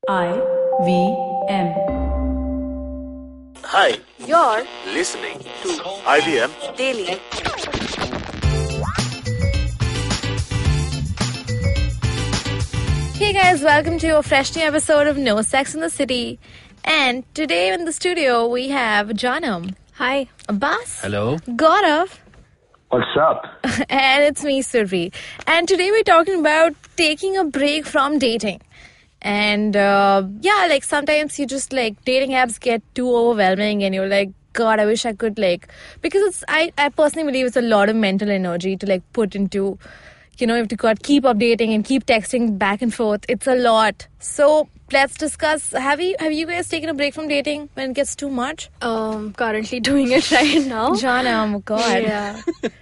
IVM. Hi, You're listening to IVM. daily. Hey guys, welcome to a fresh new episode of No Sex in the City. And today in the studio we have Janam. Hi. Abbas. Hello. Gaurav. What's up? And it's me, Survi. And today we're talking about taking a break from dating. And like sometimes you just like dating apps get too overwhelming and you're like, God, I wish I could because I personally believe it's a lot of mental energy to like put into, you have to keep updating and keep texting back and forth. It's a lot. So let's discuss. Have you guys taken a break from dating when it gets too much? Currently doing it right now. Jana, oh God. Yeah.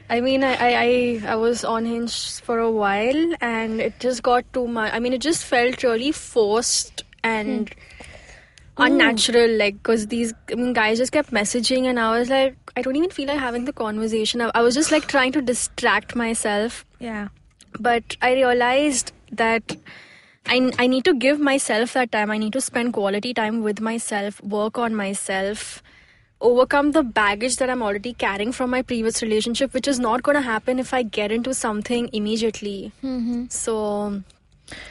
I mean, I was on Hinge for a while and it just got too much. I mean, it just felt really forced and unnatural, because these guys just kept messaging and I was like, I don't even feel like having the conversation. I was just like trying to distract myself. Yeah. But I realized that I need to give myself that time. I need to spend quality time with myself, work on myself, overcome the baggage that I'm already carrying from my previous relationship, which is not going to happen if I get into something immediately. Mm-hmm. So,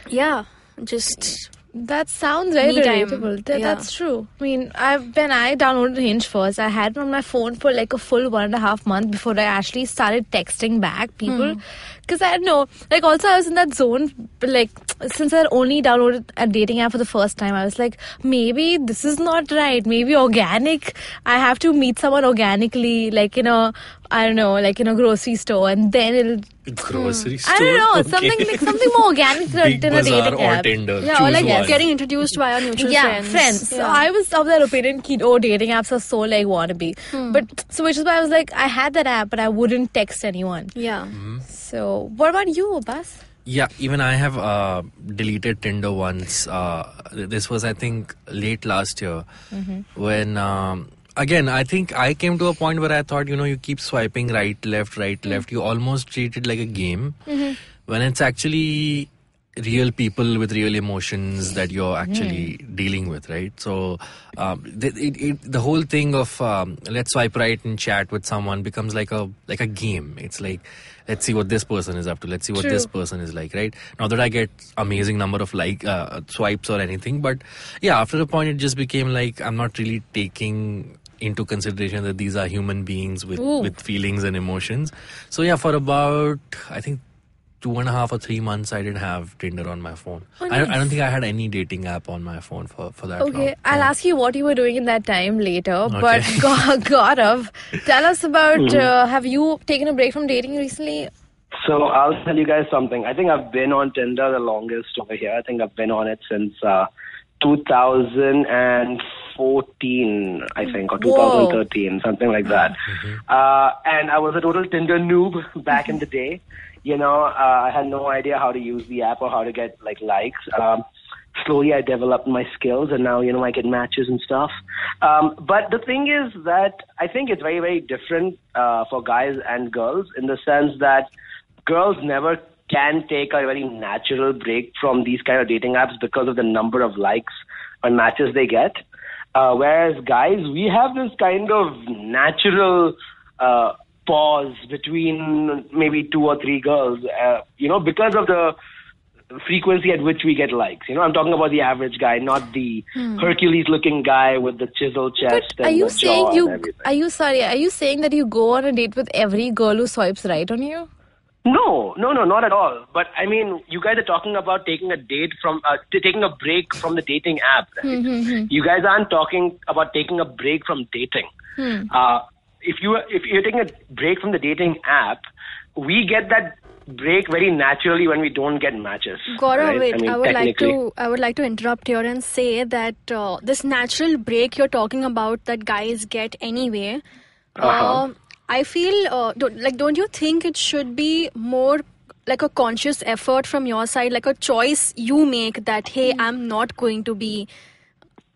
yeah, just... That sounds very Me time. relatable. Yeah. That's true. I mean, when I downloaded Hinge first, I had it on my phone for like a full 1.5 months before I actually started texting back people. Because I don't know, also I was in that zone, since I had only downloaded a dating app for the first time, I was like, maybe this is not right. Maybe organic. I have to meet someone organically, I don't know, in a grocery store, and then it'll... Grocery store? I don't know, Okay. something more organic Big than a Bazaar dating or app. Tinder. Yeah, Choose or one. getting introduced via mutual friends. So I was of that opinion, dating apps are so wannabe. But so which is why I was like, I had that app, but I wouldn't text anyone. Yeah. So what about you, Abbas? Yeah, even I have deleted Tinder once. This was, I think, late last year when... Again, I think I came to a point where I thought, you keep swiping right, left. You almost treat it like a game when it's actually real people with real emotions that you're actually dealing with, right? So the whole thing of let's swipe right and chat with someone becomes like a game. It's like, let's see what this person is up to. Let's see what this person is like, right? Not that I get amazing number of swipes or anything, but yeah, after a point it just became like I'm not really taking into consideration that these are human beings with feelings and emotions. So yeah, for about, I think, 2.5 or 3 months I didn't have Tinder on my phone. Oh, I nice. don't think I had any dating app on my phone for that long. Okay, I'll ask you what you were doing in that time later. Okay. But Gaurav, tell us about, have you taken a break from dating recently? So I'll tell you guys something. I think I've been on Tinder the longest over here. I think I've been on it since 2014, I think, or 2013, something like that. And I was a total Tinder noob back in the day. I had no idea how to use the app or how to get likes. Slowly I developed my skills and now, I get matches and stuff. But the thing is that I think it's very, very different for guys and girls in the sense that girls never can take a very natural break from these kind of dating apps because of the number of likes and matches they get. Whereas guys, we have this kind of natural pause between maybe 2 or 3 girls, because of the frequency at which we get likes. I'm talking about the average guy, not the Hercules-looking guy with the chiseled chest But and the jaw and everything. are you saying that you go on a date with every girl who swipes right on you? No, not at all. But I mean, you guys are talking about taking a break from the dating app. Right? You guys aren't talking about taking a break from dating. If you're taking a break from the dating app, we get that break very naturally when we don't get matches. Gaurav, right? wait, I would technically. like to interrupt here and say that this natural break you're talking about that guys get anyway, I feel, don't you think it should be more like a conscious effort from your side, like a choice you make that, hey, I'm not going to be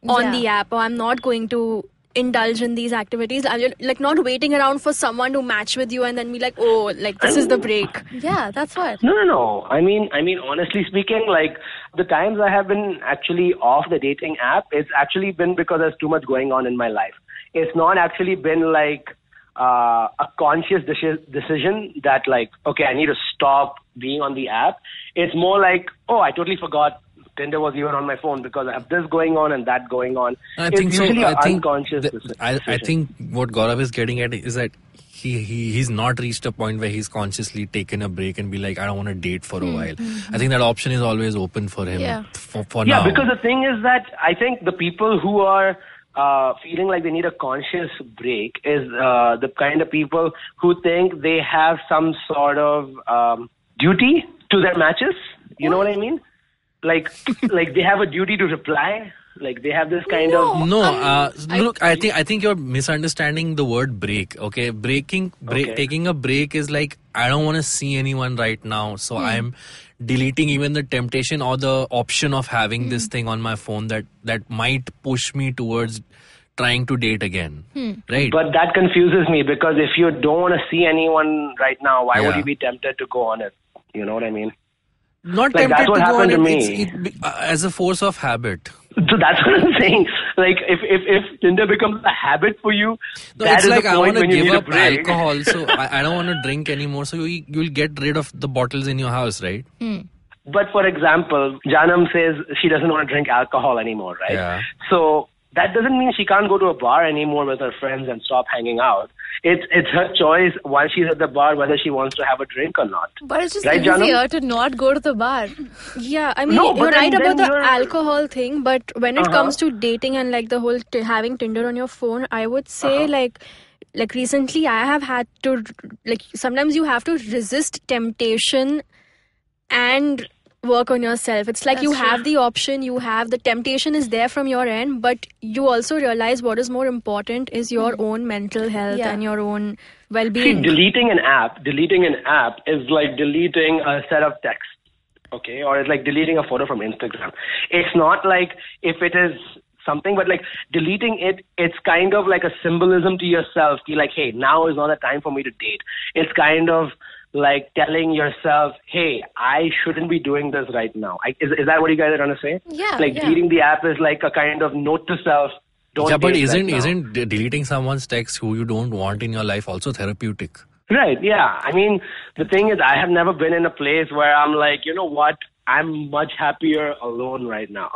on the app, or I'm not going to indulge in these activities? Like not waiting around for someone to match with you and then be like, oh, like this is the break. Yeah, that's what. No. I mean, honestly speaking, like the times I have been actually off the dating app, it's actually been because there's too much going on in my life. It's not actually been like a conscious decision that like, okay, I need to stop being on the app. It's more like, oh, I totally forgot Tinder was even on my phone because I have this going on and that going on. It's usually an unconscious decision. I think what Gaurav is getting at is that he's not reached a point where he's consciously taken a break and be like, I don't want to date for a while. I think that option is always open for him for now. Yeah, because the thing is that I think the people who are feeling like they need a conscious break is the kind of people who think they have some sort of duty to their matches. You know what I mean? Like they have a duty to reply. Like they have this kind of look. I think you're misunderstanding the word break. Okay, taking a break is like, I don't want to see anyone right now, so I'm deleting even the temptation or the option of having this thing on my phone that might push me towards trying to date again. Right? But that confuses me because if you don't want to see anyone right now, why would you be tempted to go on it? You know what I mean? Not like tempted that's what to go on happened it. to me. As a force of habit. So that's what I'm saying. Like if Tinder becomes a habit for you, that it's is like the I point want to when you give need a up break. alcohol, so I don't want to drink anymore. So you'll get rid of the bottles in your house, right? But for example, Janam says she doesn't want to drink alcohol anymore, right? Yeah. So that doesn't mean she can't go to a bar anymore with her friends and stop hanging out. It's her choice while she's at the bar whether she wants to have a drink or not. But it's just right, easier Janam? to not go to the bar. Yeah, I mean, No, but you're right then about the you're- alcohol thing, but when it comes to dating and like the whole having Tinder on your phone, I would say like recently I have had to, like sometimes you have to resist temptation and work on yourself. It's like you have the option, you have the temptation is there from your end, but you also realize what is more important is your own mental health and your own See, well-being. deleting an app is like deleting a set of text, okay? Or it's like deleting a photo from Instagram. It's not like if it is something, but like deleting it's kind of like a symbolism to yourself. Be like, hey, now is not the time for me to date. It's kind of like telling yourself, hey, I shouldn't be doing this right now. Is that what you guys are trying to say? Yeah. Like deleting the app is like a kind of note to self. Don't But date right now. isn't deleting someone's text who you don't want in your life also therapeutic? Right, yeah. I mean, the thing is, I have never been in a place where I'm like, you know what? I'm much happier alone right now.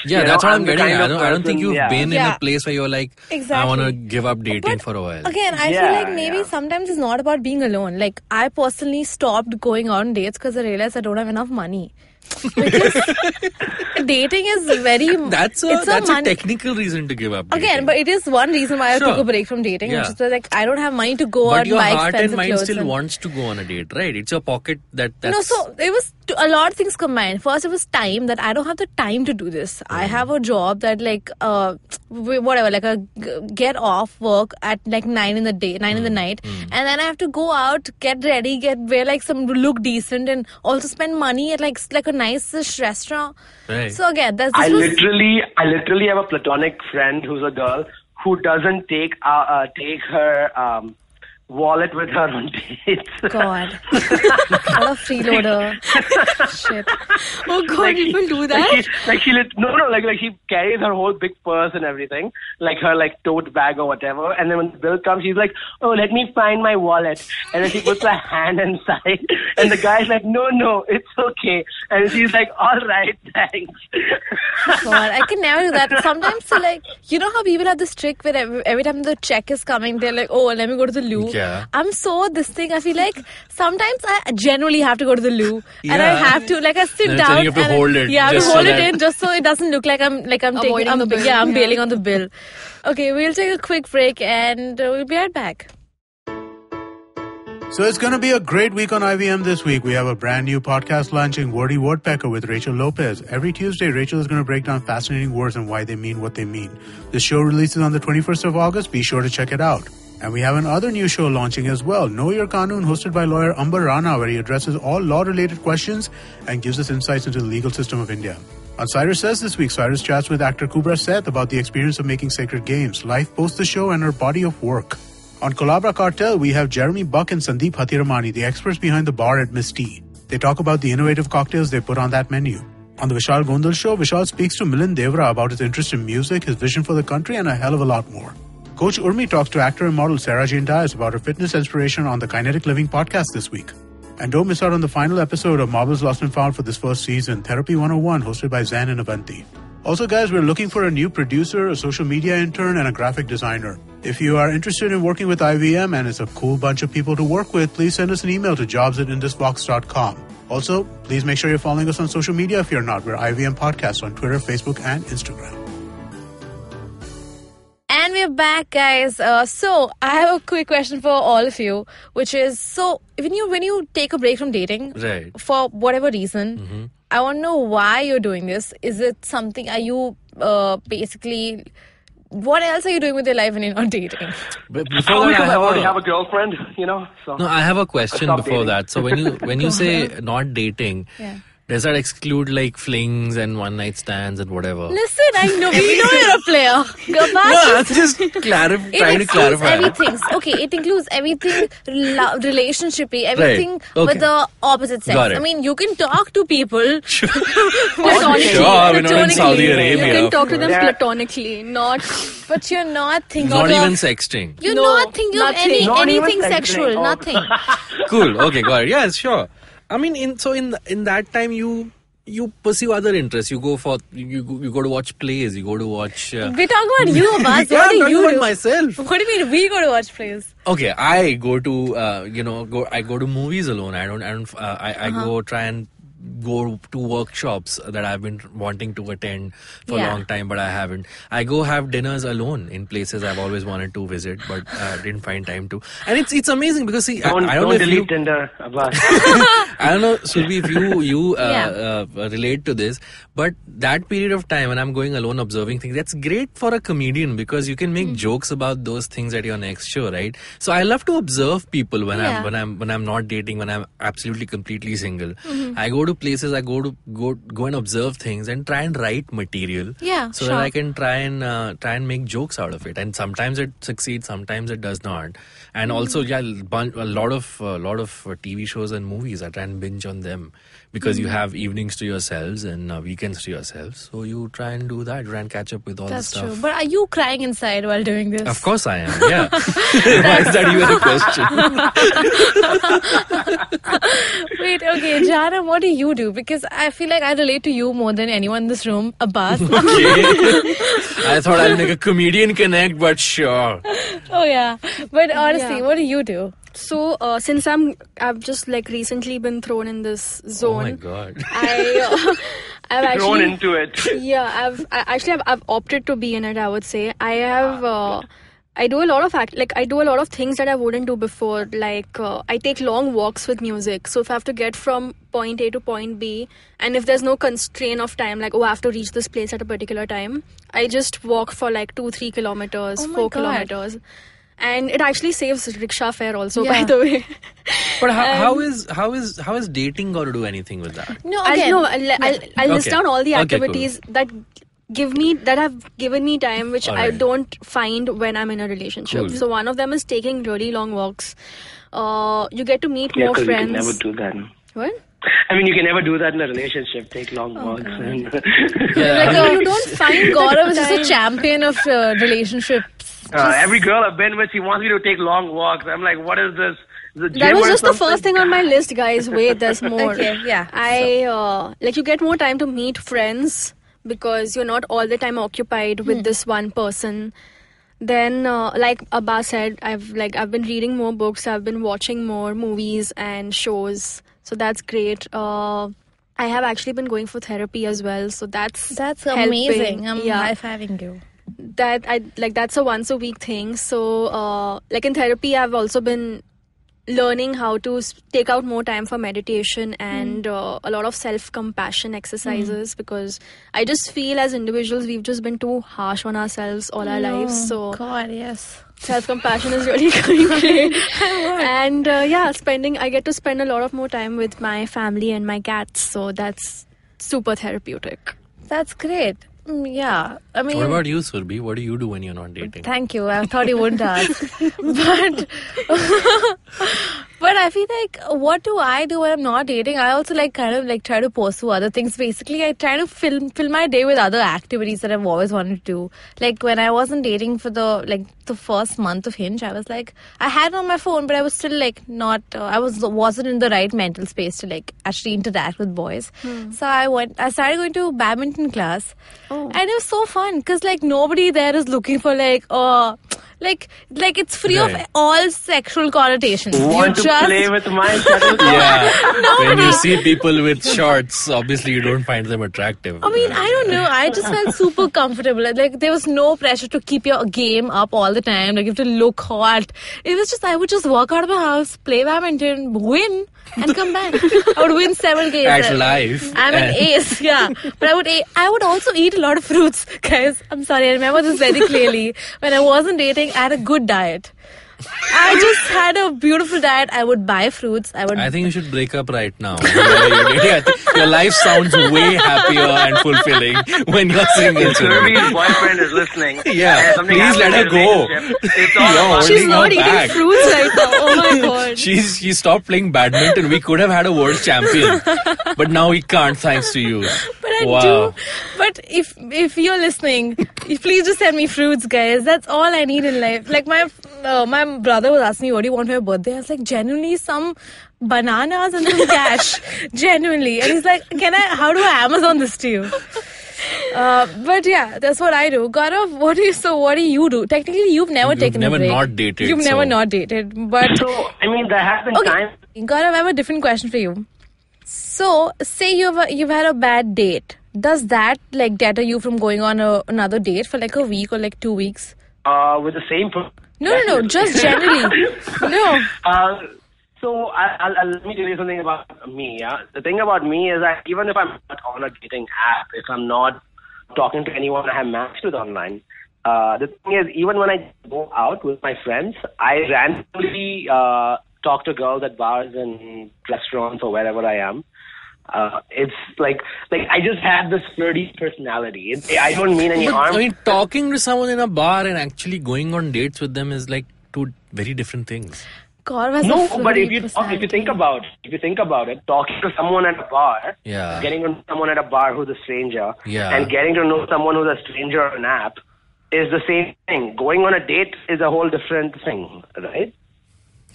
Yeah, that's what I'm getting at. I don't think you've yeah. been in a place where you're like, I Exactly. want to give up dating But for a while. Again, I feel like maybe sometimes it's not about being alone. Like, I personally stopped going on dates because I realized I don't have enough money. Because dating is very... That's a technical reason to give up dating. Again, but it is one reason why I took a break from dating. Yeah. Which is like, I don't have money to go out But and your buy heart and expensive mind clothes. still wants to go on a date, right? It's your pocket that's... No, so it was a lot of things combined. First, it was time that I don't have the time to do this. I have a job that like, whatever, like a get off work at like 9 in the night. And then I have to go out, get ready, wear like look decent and also spend money at like a nice restaurant. Right. So again, I literally have a platonic friend who's a girl who doesn't take her wallet with her on dates. God. What a freeloader. Shit. Oh God, people do that? She carries her whole big purse and everything, like her like tote bag or whatever, and then when the bill comes, she's like, oh, let me find my wallet, and then she puts her hand inside, and the guy's like, no, it's okay, and she's like, all right, thanks. God, I can never do that. Sometimes, so like, you know how people have this trick where every time the check is coming, they're like, oh, let me go to the loo. Yeah. I feel like sometimes I genuinely have to go to the loo, and I have to, like, I sit And down. you have to hold it. Yeah, I have to just hold so it that- in just so it doesn't look like I'm Avoiding the bill. Yeah, I'm Yeah. bailing on the bill. Okay, we'll take a quick break and we'll be right back. So it's going to be a great week on IVM this week. We have a brand new podcast launching, Wordy Woodpecker with Rachel Lopez. Every Tuesday, Rachel is going to break down fascinating words and why they mean what they mean. The show releases on the 21st of August. Be sure to check it out. And we have another new show launching as well, Know Your Kanun, hosted by lawyer Amber Rana, where he addresses all law-related questions and gives us insights into the legal system of India. On Cyrus Says this week, Cyrus chats with actor Kubra Seth about the experience of making Sacred Games, life post the show, and her body of work. On Colabra Cartel, we have Jeremy Buck and Sandeep Hathiramani, the experts behind the bar at Miss T. They talk about the innovative cocktails they put on that menu. On the Vishal Gondal Show, Vishal speaks to Milind Devra about his interest in music, his vision for the country, and a hell of a lot more. Coach Urmi talks to actor and model Sarah Jane Dias about her fitness inspiration on the Kinetic Living podcast this week. And don't miss out on the final episode of Marbles Lost and Found for this first season, Therapy 101, hosted by Zan and Avanti. Also, guys, we're looking for a new producer, a social media intern, and a graphic designer. If you are interested in working with IVM and it's a cool bunch of people to work with, please send us an email to jobs@indusbox.com. Also, please make sure you're following us on social media if you're not. We're IVM Podcast on Twitter, Facebook, and Instagram. And we're back, guys. So I have a quick question for all of you, which is, so when you take a break from dating, Right. for whatever reason, I want to know why you're doing this. Is it something? Are you basically? What else are you doing with your life when you're not dating? But before that, Because I already have a girlfriend, so. No, I have a question Stop before dating. that. So when you say not dating, Yeah. does that exclude like flings and one night stands and whatever? Listen, I know we know you're a player. Go back. No, I'm just trying to Includes clarify. everything. Okay, it includes everything relationshipy, everything Right. Okay. with the opposite sex. Got it. I mean, you can talk to people Platonically. Sure, we're not in Saudi You Arabia. can talk to them Yeah. platonically, not but you're not thinking Not of even sexting. You're No, not thinking of nothing. Not even anything sexting. sexual. Oh. Nothing. Cool. Okay, got it. Yeah, sure. I mean, in that time, you pursue other interests. You go for you go to watch plays. You go to watch. We're talking about you, Abbas. Yeah, What I'm do talking you about do? myself. What do you mean we go to watch plays? Okay, I go to I go to movies alone. I go try and go to workshops that I've been wanting to attend for Yeah. a long time, but I haven't. I go have dinners alone in places I've always wanted to visit, but didn't find time to. And it's amazing because see, Don't I don't know if delete you, Tinder, Abbas. I don't know, Surbi, if you Yeah. relate to this, but that period of time when I'm going alone observing things, that's great for a comedian because you can make jokes about those things at your next show, right? So I love to observe people when Yeah. I'm not dating, when I'm absolutely completely single. I go to places, I go and observe things and try and write material. Yeah, so sure. that I can try and make jokes out of it. And sometimes it succeeds, sometimes it does not. And also, yeah, a lot of TV shows and movies, I try and binge on them because you have evenings to yourselves and weekends to yourselves. So you try and do that, try and catch up with all That's the stuff. true. But are you crying inside while doing this? Of course I am, yeah. Why is that even a question? Wait, okay, Jana, what do you do? Because I feel like I relate to you more than anyone in this room, Abbas. Okay. I thought I'll make a comedian connect, but sure. Oh yeah, but honestly, Yeah. what do you do? So since I've just like recently been thrown in this Oh zone. my god. I've Thrown actually into it. yeah I've opted to be in it. I would say I have. I do a lot of I do a lot of things that I wouldn't do before. Like I take long walks with music. So if I have to get from point A to point B, and if there's no constraint of time, like I have to reach this place at a particular time, I just walk for like 2-3 kilometers, Oh my 4 God. kilometers, and it actually saves rickshaw fare also. Yeah. By the way, But how is dating got to do anything with that? No, I'll again, I'll list Okay. down all the Okay, activities that have given me time, which I Alright. don't find when I'm in a relationship. Cool. So one of them is taking really long walks. You get to meet Yeah, more because you can friends. never do that. What? I mean, you can never do that in a relationship. Take long walks. And Yeah. You don't find Gaurav is just a time. champion of relationships. every girl I've been with, she wants me to take long walks. I'm like, what is this? Is it That gym was or just the something? first thing on my list, guys. Wait, there's more. Okay, yeah. You get more time to meet friends because you're not all the time occupied with this one person. Then, like Abba said, I've been reading more books. I've been watching more movies and shows. So that's great. I have actually been going for therapy as well. So that's helping. amazing. I'm Yeah. high-fiving you. That's a once a week thing. So in therapy I've also been learning how to take out more time for meditation and a lot of self-compassion exercises because I just feel as individuals we've just been too harsh on ourselves all our lives. So God, yes. self-compassion is really going great. And I get to spend a lot of more time with my family and my cats. So that's super therapeutic. That's great. Yeah, I mean. What about you, Surbhi? What do you do when you're not dating? Thank you. I thought you wouldn't ask, but but I feel like what do I do when I'm not dating? I also kind of try to pursue other things. Basically, I try to fill my day with other activities that I've always wanted to do. Like when I wasn't dating for the first month of Hinge, I was like, I had it on my phone, but I was still not. I wasn't in the right mental space to actually interact with boys. So I started going to badminton class. Oh. And it was so fun because nobody there is looking for it's free of all sexual connotations. Want to play with my shuttle? Yeah. When you see people with shorts, obviously you don't find them attractive. I mean, I don't know. I just felt super comfortable. There was no pressure to keep your game up all the time. You have to look hot. It was just, I would just walk out of my house, play badminton, win, and come back. I would win several games. At life. I'm an ace, yeah. But I would also eat a lot of fruits. Guys, I'm sorry, I remember this very clearly. When I wasn't dating, I had a good diet. I just had a beautiful diet. I would buy fruits. I think you should break up right now. Your life sounds way happier and fulfilling when you're single. Surbhi's boyfriend is listening. Yeah, please let her go. It's all She's not eating fruits right now. Oh my god. She stopped playing badminton. We could have had a world champion, but now we can't thanks to you. But I do. But if you're listening, please just send me fruits, guys. That's all I need in life. My brother was asking me, what do you want for your birthday? I was like, genuinely some bananas and some cash. Genuinely. And he's like, how do I Amazon this to you? But yeah, that's what I do. Gaurav, what do you do? Technically, you've never taken a break. You've never not dated. You've never not dated. But So, I mean, there have been times. Gaurav, I have a different question for you. So, say you've had a bad date. Does that deter you from going on another date for a week or 2 weeks? With the same person. No, just generally. No. So let me tell you something about me. Yeah, the thing about me is that even if I'm not on a dating app, if I'm not talking to anyone I have matched with online, the thing is, even when I go out with my friends, I randomly talk to girls at bars and restaurants or wherever I am. It's like I just have this flirty personality. I don't mean any harm. I mean, talking to someone in a bar and actually going on dates with them is two very different things. No, but if you think about it, talking to someone at a bar, getting to know someone at a bar who's a stranger, and getting to know someone who's a stranger on an app is the same thing. Going on a date is a whole different thing, right?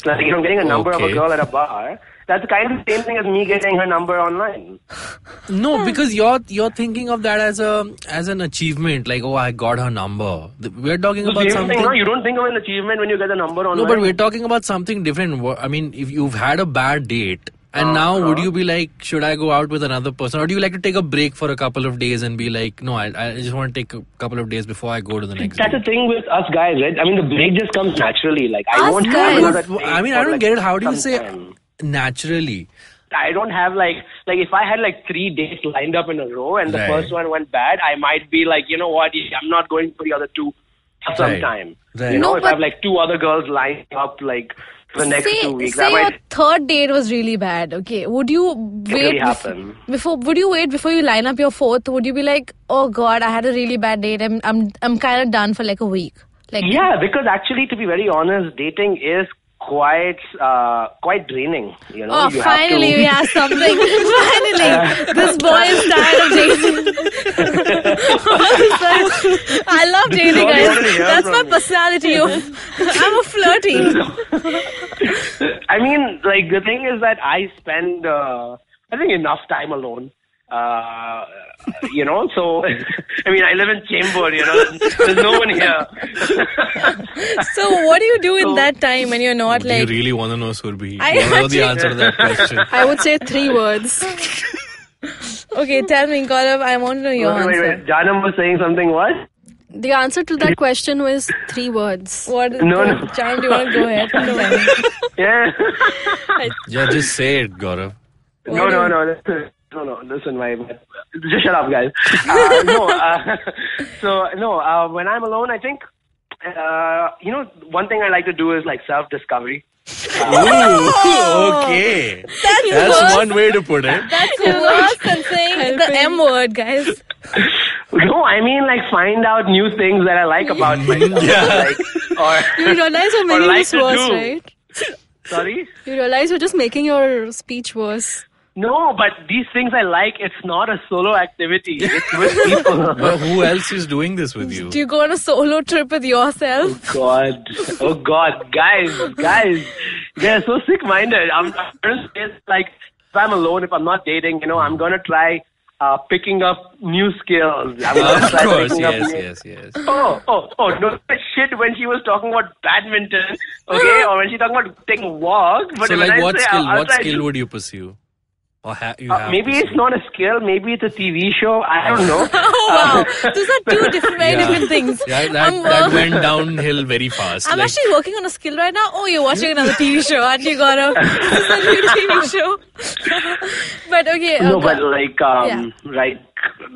Getting a number of a girl at a bar. That's kind of the same thing as me getting her number online. No, because you're thinking of that as an achievement. I got her number. We're talking about something. Thing, no? You don't think of an achievement when you get a number online. No, but we're talking about something different. I mean, if you've had a bad date, and now would you be like, should I go out with another person, or do you like to take a break for a couple of days and be like, no, I just want to take a couple of days before I go to the next That's day? the thing with us guys, right? I mean, the break just comes naturally. I won't have another break. I mean, I don't get it. How do you say naturally? I don't have if I had 3 dates lined up in a row and the first one went bad, I might be like, you know what, I'm not going for the other two for some time. Right. If I have 2 other girls lined up for the next 2 weeks. Say your third date was really bad. Okay, would you wait before you line up your fourth? Would you be like, oh God, I had a really bad date. I'm kind of done for a week. Yeah, because actually, to be very honest, dating is quite draining. Oh, finally we have something. Finally, this boy is tired of dating. I love dating, guys. That's my personality. I'm a flirty. I mean, the thing is that I spend, I think, enough time alone. So, I mean, I live in Chembur, there's no one here. So, what do you do in that time when you're not Do you really want to know, Surbhi? I want to know the answer to that question. I would say 3 words. Okay, tell me, Gaurav, I want to know your answer. Wait. Janam was saying something, what? The answer to that question was 3 words. What? No. Janam, do you want to go ahead? Yeah. Yeah, just say it, Gaurav. No. No, listen, just shut up, guys. When I'm alone, I think, one thing I like to do is self-discovery. Ooh, okay. That's one way to put it. That's worse than saying the M word, guys. No, I mean like find out new things that I like about myself. Yeah. You realize you're or making like this to worse, do. right? Sorry? You realize you're just making your speech worse. No, but these things I like, it's not a solo activity. It's with people. But who else is doing this with you? Do you go on a solo trip with yourself? God. Oh God. Guys. They're so sick-minded. I'm just like, if I'm alone, if I'm not dating, I'm going to try picking up new skills. I'm going to Of try course, picking up new... yes. Oh, no shit when she was talking about badminton, okay? Or when she talking about taking a walk. But So when like I what say, skill? I'll What try skill to- would you pursue? Or you have maybe pursued? it's not a skill. Maybe it's a TV show. I don't know. Oh wow, those are two very different things. Yeah, that went downhill very fast. I'm Like, actually working on a skill right now. Oh, you're watching another TV show, aren't you, Gaurav? This is a new TV show. But okay. No, but like, yeah. like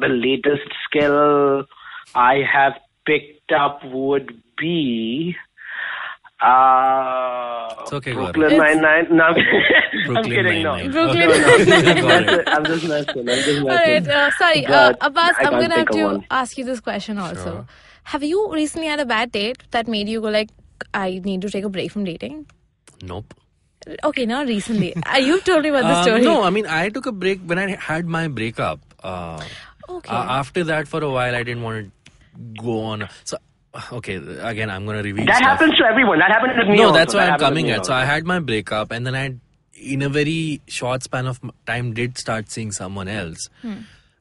the latest skill I have picked up would be It's okay, Gaurav. Brooklyn Nine-Nine. No, I'm Brooklyn kidding. No. Nine-Nine. Brooklyn. Got it. I'm just messing. All right. Sorry, But Abbas, I I'm can't gonna have think of to one. ask you this question also. Sure. Have you recently had a bad date that made you go like, I need to take a break from dating? Nope. Okay, not recently. You've told me about the story. No, I mean, I took a break when I had my breakup. Okay. After that, for a while, I didn't want to go on. So, okay, again, I'm going to reveal That stuff. happens to everyone. That happened to me. No, also. that's why That I'm happened to coming me at. So also. I had my breakup, and then I, in a very short span of time, did start seeing someone else.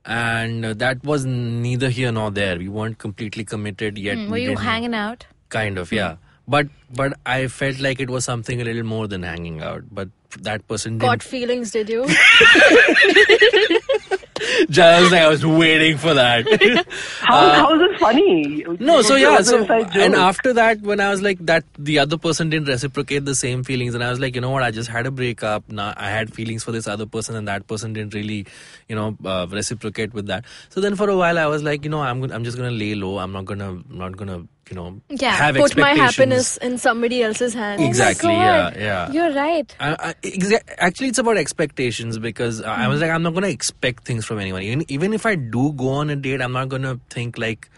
And that was neither here nor there. We weren't completely committed yet. Were you hanging out? Kind of, yeah. But I felt like it was something a little more than hanging out. But that person didn't. Got feelings, did you? I was waiting for that. How is it funny? No, so It yeah, was an inside joke. and after that, when I was like that, the other person didn't reciprocate the same feelings, and I was like, you know what, I just had a breakup. Now I had feelings for this other person, and that person didn't really, reciprocate with that. So then for a while, I was like, I'm just gonna lay low. I'm not gonna, have Put my expectations. happiness in somebody else's hands. Exactly. Oh my God. Yeah. You're right. Actually, it's about expectations because I was like, I'm not going to expect things from anyone. Even if I do go on a date, I'm not going to think like,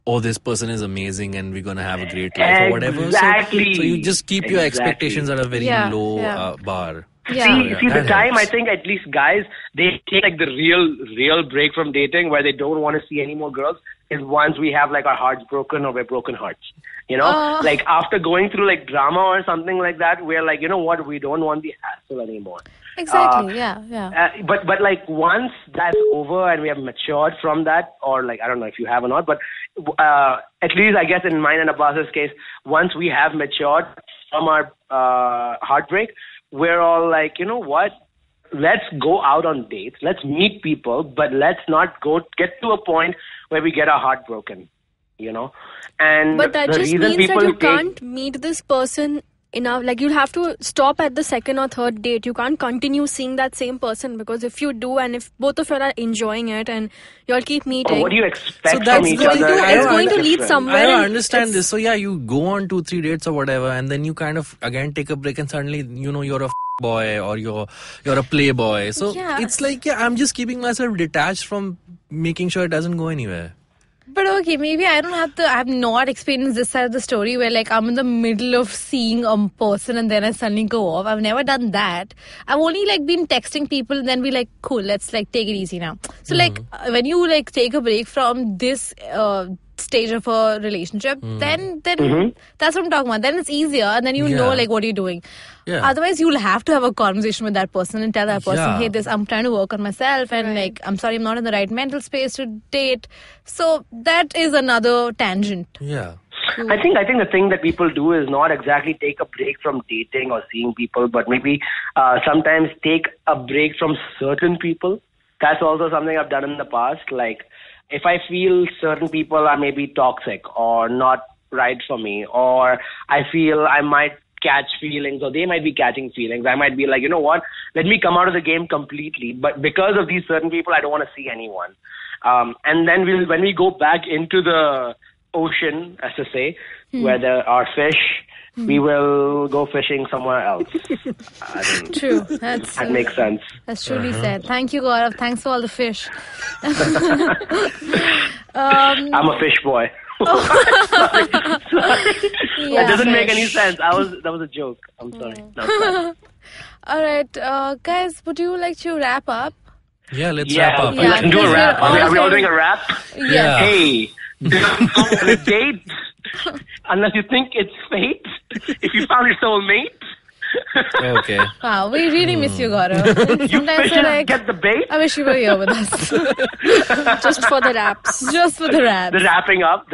oh, this person is amazing and we're going to have a great life or whatever. Exactly. So you just keep your expectations at a very low Yeah. bar. Yeah. See, the that time helps. I think at least guys, they take like the real break from dating where they don't want to see any more girls is once we have like our hearts broken or we're broken hearts. Like after going through like drama or something like that, we're like, you know what, we don't want the hassle anymore. Exactly. Yeah. But like once that's over and we have matured from that, or like I don't know if you have or not, but at least I guess in mine and Abbas's case, once we have matured from our heartbreak, we're all like, you know what? Let's go out on dates. Let's meet people, but let's not get to a point where we get our heart broken. And But that the just reason means that people you take- can't meet this person enough. Like, you'll have to stop at the second or third date. You can't continue seeing that same person, because if you do, and if both of you are enjoying it and you'll keep meeting, What do you expect So from that's each going other? to- it's I going to don't lead Different. somewhere. I don't and understand it's- this. So yeah, you go on 2-3 dates or whatever, and then you kind of again take a break, and suddenly you're a boy or you're a playboy. So Yeah. it's like I'm just keeping myself detached from making sure it doesn't go anywhere. But okay, maybe I have not experienced this side of the story where like I'm in the middle of seeing a person and then I suddenly go off. I've never done that. I've only like been texting people and then be like, cool, let's like take it easy now. So like when you like take a break from this stage of a relationship, then that's what I'm talking about. Then it's easier and then you know Yeah. like what you're doing. Yeah. Otherwise, you'll have to have a conversation with that person and tell that person, Yeah. hey, I'm trying to work on myself and like, I'm sorry, I'm not in the right mental space to date. So that is another tangent. Yeah. I think the thing that people do is not exactly take a break from dating or seeing people, but maybe sometimes take a break from certain people. That's also something I've done in the past. Like, if I feel certain people are maybe toxic or not right for me, or I feel I might catch feelings or they might be catching feelings, I might be like, you know what, let me come out of the game completely. But because of these certain people, I don't want to see anyone. And then when we go back into the ocean, as to say, where there are fish we will go fishing somewhere else. I think True. That makes sense. That's truly said. Thank you, Gaurav. Thanks for all the fish. I'm a fish boy. Sorry. Yeah, It doesn't make fish. any sense. That was a joke. I'm sorry. No, it's fine. All right, guys, would you like to wrap up? Yeah, let's wrap up. Yeah, Let's do a because rap. we're Are we all all doing a rap? Yeah. Hey, don't go on a date unless you think it's fate. If you found your soulmate, Okay. Wow, we really miss you, Gaurav. Sometimes fishes we're like, get the bait. I wish you were here with us. Just for the raps. Just for the rap. The wrapping up.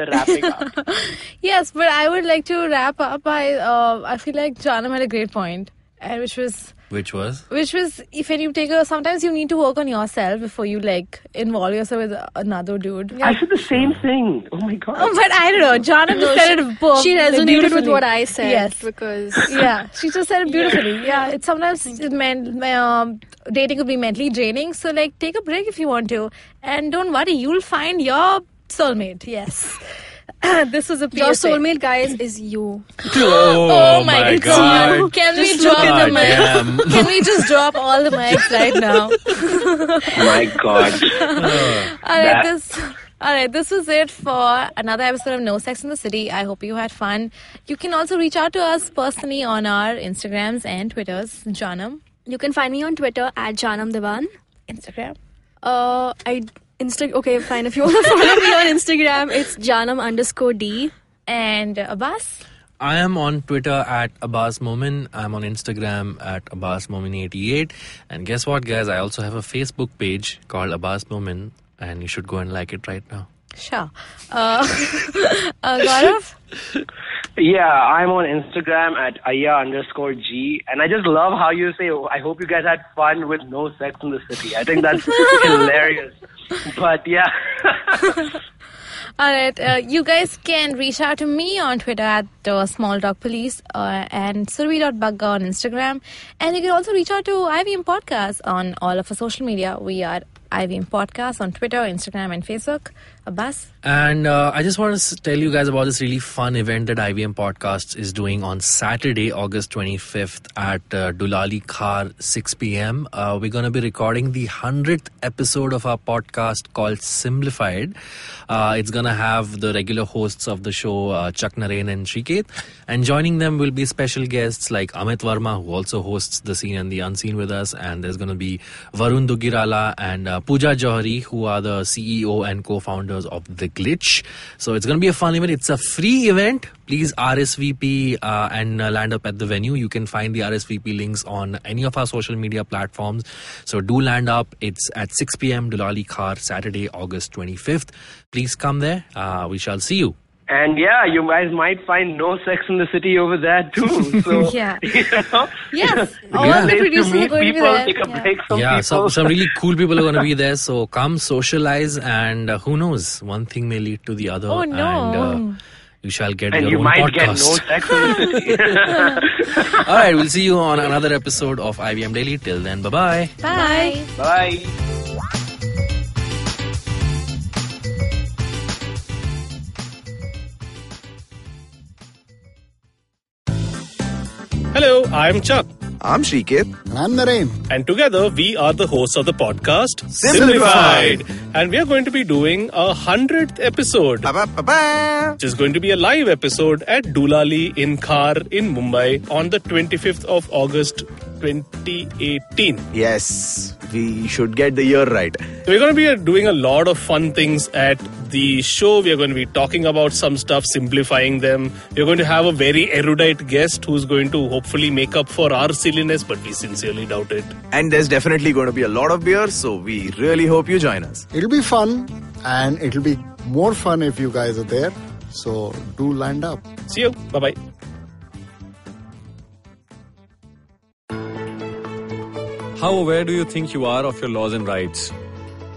Yes, but I would like to wrap up by, I feel like Janam had a great point, which was, if when you sometimes you need to work on yourself before you like involve yourself with another dude. I said the same thing. Oh my god. But I don't know, Janam just said it She resonated with beautifully. what I said. Yes. Because Yeah, she just said it beautifully. Yeah, it's sometimes dating could be mentally draining. So like, take a break if you want to, and don't worry, you'll find your soulmate. Yes, this was a PSA. your soulmate, guys, is you. Oh my god! Can we Just drop look at the the mic? damn. Can we just drop all the mics right now? My god. All right, this was it for another episode of No Sex in the City. I hope you had fun. You can also reach out to us personally on our Instagrams and Twitters. Janam, You can find me on Twitter at Janam Devan. Instagram. Okay, fine. If you want to follow me on Instagram, it's Janam_D. And Abbas? I am on Twitter at Abbas Momin. I'm on Instagram at Abbas Momin88. And guess what, guys? I also have a Facebook page called Abbas Momin, and you should go and like it right now. Sure. Gaurav? Yeah, I'm on Instagram at Aya_G, and I just love how you say, I hope you guys had fun with No Sex in the City. I think that's hilarious. But yeah. All right, you guys can reach out to me on Twitter at Small Dog Police and survi.bagga on Instagram. And you can also reach out to IVM Podcast on all of our social media. We are IVM Podcast on Twitter, Instagram, and Facebook. Abbas? And I just want to tell you guys about this really fun event that IVM Podcasts is doing on Saturday, August 25th at Dulali Khar, 6 p.m. We're going to be recording the 100th episode of our podcast called Simplified. It's going to have the regular hosts of the show, Chuck Narain and Shrikeet. And joining them will be special guests like Amit Verma, who also hosts The Seen and the Unseen with us. And there's going to be Varun Dugirala and Pooja Johari, who are the CEO and co-founders of The Glitch. So it's going to be a fun event. It's a free event. Please RSVP and land up at the venue. You can find the RSVP links on any of our social media platforms. So do land up. It's at 6 p.m. Dulali Khar, Saturday, August 25th. Please come there. We shall see you. And yeah, you guys might find No Sex in the City over there too. So, Yeah. you know, Yes. All Yeah. the place to producers are meet going to be people, there. take a Yeah. break from Yeah, people. some really cool people are going to be there. So come socialize, and who knows, one thing may lead to the other. Oh, no. And you shall get And your you own might podcast. get No Sex in the City. All right, we'll see you on another episode of IVM Daily. Till then, bye-bye. Bye. Bye. Hello, I'm Chuck. I'm Shrikeet. And I'm Narain. And together we are the hosts of the podcast Simplified. And we are going to be doing a 100th episode, Ba-ba-ba-ba. which is going to be a live episode at Dulali in Khar in Mumbai on the 25th of August 2018. Yes, we should get the year right. So we're going to be doing a lot of fun things at the show. We are going to be talking about some stuff, simplifying them. We're going to have a very erudite guest who's going to hopefully make up for our silliness, but we sincerely doubt it. And there's definitely going to be a lot of beer, so we really hope you join us. It'll be fun, and it'll be more fun if you guys are there. So do land up. See you. Bye-bye. How aware do you think you are of your laws and rights?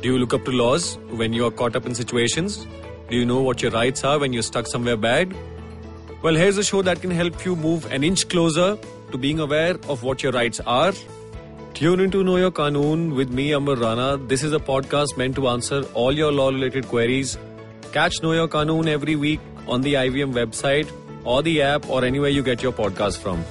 Do you look up to laws when you are caught up in situations? Do you know what your rights are when you're stuck somewhere bad? Well, here's a show that can help you move an inch closer to being aware of what your rights are. Tune into Know Your Qanoon with me, Amar Rana. This is a podcast meant to answer all your law-related queries. Catch Know Your Qanoon every week on the IVM website or the app or anywhere you get your podcast from.